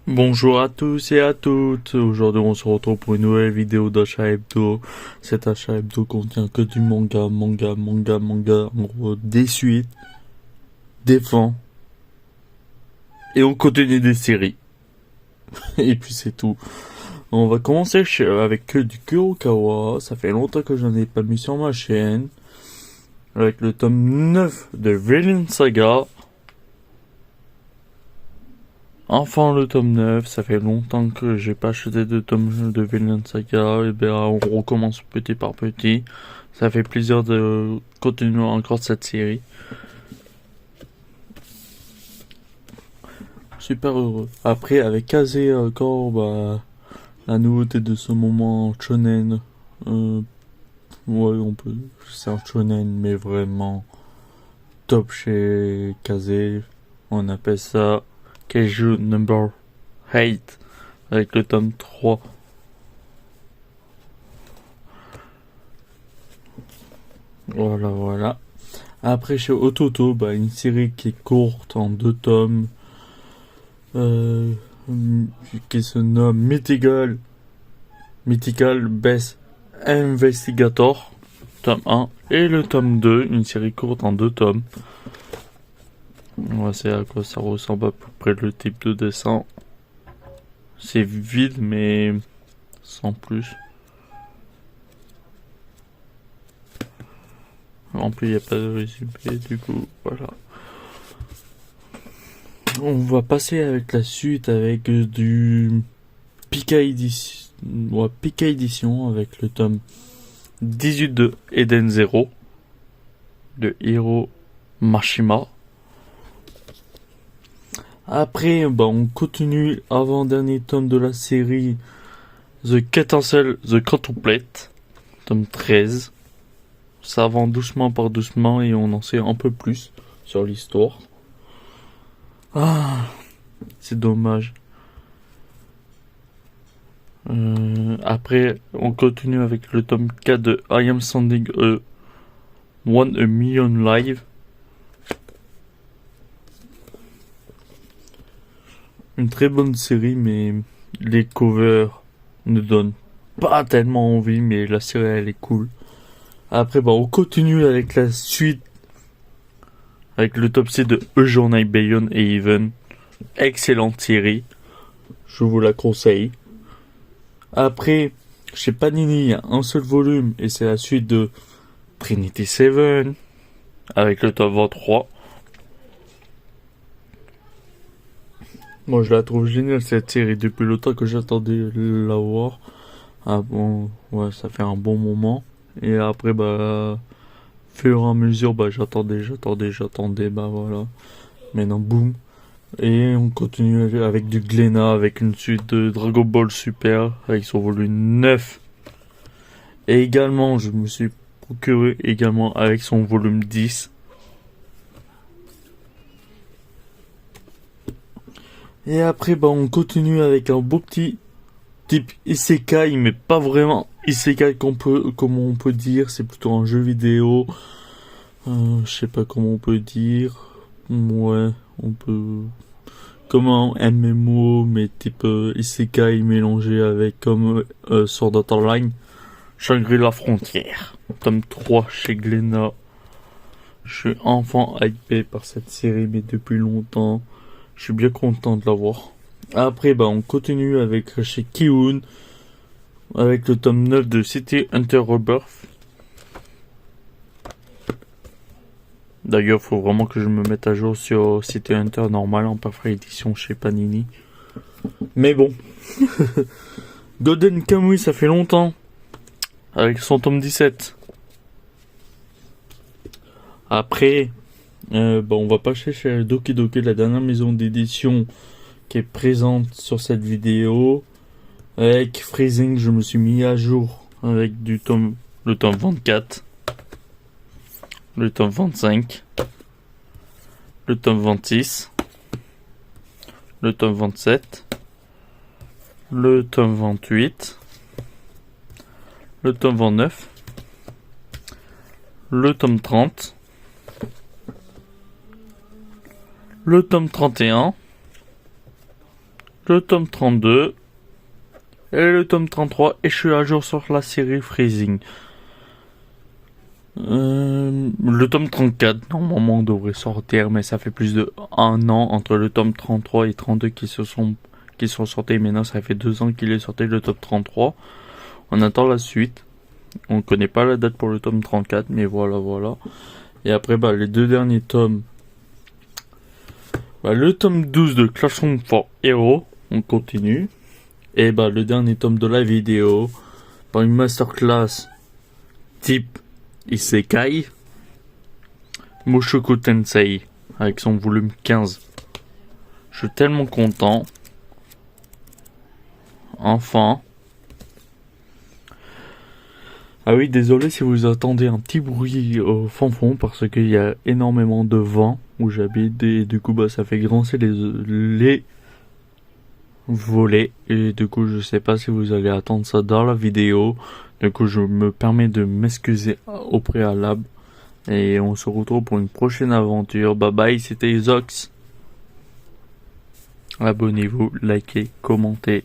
Bonjour à tous et à toutes. Aujourd'hui, on se retrouve pour une nouvelle vidéo d'achat hebdo. Cet achat hebdo contient que du manga. En gros, des suites, des fins et on continue des séries. Et puis c'est tout. On va commencer avec que du Kurokawa. Ça fait longtemps que j'en ai pas mis sur ma chaîne. Avec le tome 9 de Vinland Saga. Enfin le tome 9, ça fait longtemps que j'ai pas acheté de tome de Vinland Saga, et bien on recommence petit par petit. Ça fait plaisir de continuer encore cette série. Super heureux. Après avec Kaze encore, la nouveauté de ce moment shonen. Ouais, on peut, c'est un shonen mais vraiment top chez Kaze. On appelle ça Keiju Number 8 avec le tome 3. Voilà. Après chez Ototo, une série qui est courte en 2 tomes, qui se nomme Mythical Best Investigator, tome 1, et le tome 2, une série courte en 2 tomes. Ouais, c'est à quoi ça ressemble à peu près le type de dessin. C'est vide mais sans plus. En plus il n'y a pas de résumé, du coup voilà. On va passer avec la suite avec du Pika Edition avec le tome 18 de Eden Zero de Hiro Mashima. Après, on continue avant-dernier tome de la série The Ketensel, The Contemplate, tome 13. Ça avance doucement par doucement et on en sait un peu plus sur l'histoire. C'est dommage. Après, on continue avec le tome 4 de I Am Sending a 1 Million Live. Une très bonne série, mais les covers ne donnent pas tellement envie, mais la série elle est cool. Après, on continue avec la suite, avec le top 6 de A Journey Beyond et Even. Excellente série, je vous la conseille. Après, chez Panini, il y a un seul volume, et c'est la suite de Trinity Seven, avec le top 23. Moi, je la trouve géniale cette série depuis le temps que j'attendais la voir. Ouais, ça fait un bon moment. Et après, fur et à mesure, j'attendais, voilà. Maintenant, boum. Et on continue avec du Glénat, avec une suite de Dragon Ball Super, avec son volume 9. Et également, je me suis procuré également avec son volume 10. Et après, on continue avec un beau petit type Isekai, mais pas vraiment Isekai comment on peut dire, c'est plutôt un jeu vidéo. Je sais pas comment on peut dire. Ouais, on peut... Comme un MMO, mais type Isekai mélangé avec comme Sword Art Online. Shangri-La Frontière. Tome 3 chez Glénat. Je suis enfin hypé par cette série, mais depuis longtemps. Je suis bien content de l'avoir. Après, on continue avec chez Kiun, avec le tome 9 de City Hunter Rebirth. D'ailleurs, faut vraiment que je me mette à jour sur City Hunter normal en parfaite édition chez Panini. Mais bon. Golden Kamuy, ça fait longtemps. Avec son tome 17. Après, on va passer chez Doki Doki, la dernière maison d'édition qui est présente sur cette vidéo. Avec Freezing, je me suis mis à jour avec le tome 24, le tome 25, le tome 26, le tome 27, le tome 28, le tome 29, le tome 30, le tome 31, le tome 32 et le tome 33 et je suis à jour sur la série Freezing. Le tome 34 normalement devrait sortir, mais ça fait plus de 1 an entre le tome 33 et 32 qui sont sortis. Maintenant ça fait 2 ans qu'il est sorti le tome 33. On attend la suite. On connaît pas la date pour le tome 34, mais voilà. Et après les 2 derniers tomes. Le tome 12 de Classroom for Hero, on continue. Et le dernier tome de la vidéo, par une masterclass type Isekai, Mushoku Tensei, avec son volume 15. Je suis tellement content. Enfin. Ah oui, désolé si vous entendez un petit bruit au fond parce qu'il y a énormément de vent où j'habite et du coup ça fait grincer les volets et du coup je sais pas si vous allez attendre ça dans la vidéo. Du coup je me permets de m'excuser au préalable et on se retrouve pour une prochaine aventure. Bye bye, c'était Zox. Abonnez-vous, likez, commentez.